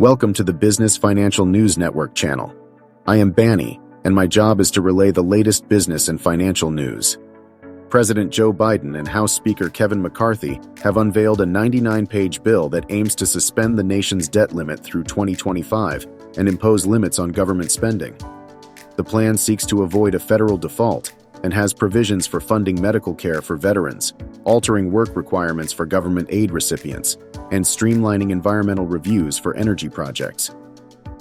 Welcome to the Business Financial News Network channel. I am Banny, and my job is to relay the latest business and financial news. President Joe Biden and House Speaker Kevin McCarthy have unveiled a 99-page bill that aims to suspend the nation's debt limit through 2025 and impose limits on government spending. The plan seeks to avoid a federal default and has provisions for funding medical care for veterans, altering work requirements for government aid recipients, and streamlining environmental reviews for energy projects.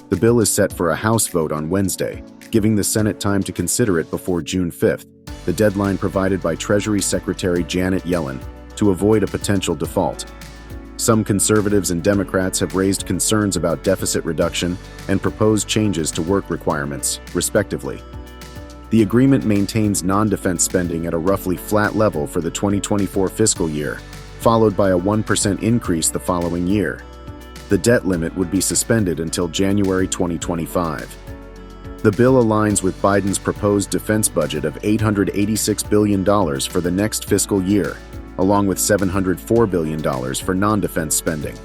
The bill is set for a House vote on Wednesday, giving the Senate time to consider it before June 5th, the deadline provided by Treasury Secretary Janet Yellen to avoid a potential default. Some conservatives and Democrats have raised concerns about deficit reduction and proposed changes to work requirements, respectively. The agreement maintains non-defense spending at a roughly flat level for the 2024 fiscal year, followed by a 1% increase the following year. The debt limit would be suspended until January 2025. The bill aligns with Biden's proposed defense budget of $886 billion for the next fiscal year, along with $704 billion for non-defense spending.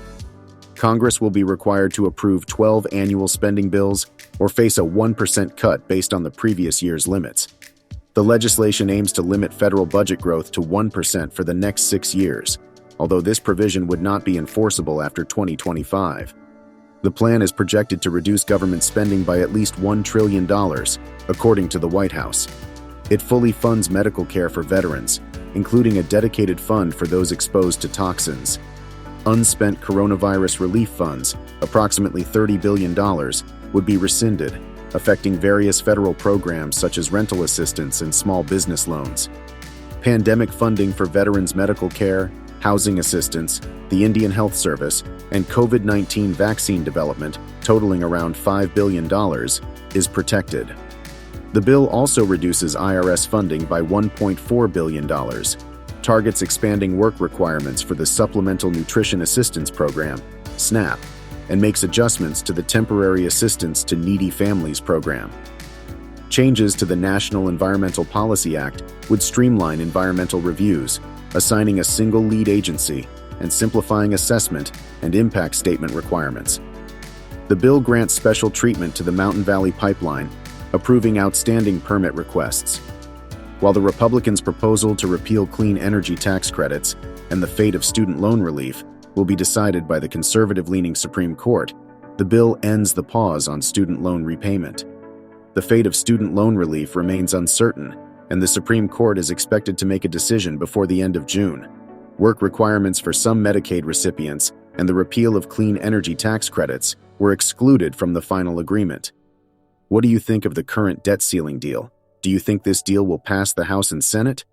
Congress will be required to approve 12 annual spending bills or face a 1% cut based on the previous year's limits. The legislation aims to limit federal budget growth to 1% for the next 6 years, although this provision would not be enforceable after 2025. The plan is projected to reduce government spending by at least $1 trillion, according to the White House. It fully funds medical care for veterans, including a dedicated fund for those exposed to toxins. Unspent coronavirus relief funds, approximately $30 billion, would be rescinded, affecting various federal programs such as rental assistance and small business loans. Pandemic funding for veterans' medical care, housing assistance, the Indian Health Service, and COVID-19 vaccine development, totaling around $5 billion, is protected. The bill also reduces IRS funding by $1.4 billion, targets expanding work requirements for the Supplemental Nutrition Assistance Program, SNAP, and makes adjustments to the Temporary Assistance to Needy Families program. Changes to the National Environmental Policy Act would streamline environmental reviews, assigning a single lead agency and simplifying assessment and impact statement requirements. The bill grants special treatment to the Mountain Valley Pipeline, approving outstanding permit requests. While the Republicans' proposal to repeal clean energy tax credits and the fate of student loan relief will be decided by the conservative-leaning Supreme Court, the bill ends the pause on student loan repayment. The fate of student loan relief remains uncertain, and the Supreme Court is expected to make a decision before the end of June. Work requirements for some Medicaid recipients and the repeal of clean energy tax credits were excluded from the final agreement. What do you think of the current debt ceiling deal? Do you think this deal will pass the House and Senate?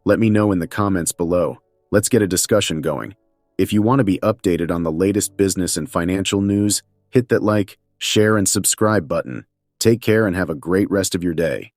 Let me know in the comments below. Let's get a discussion going. If you want to be updated on the latest business and financial news, hit that like, share, and subscribe button. Take care and have a great rest of your day.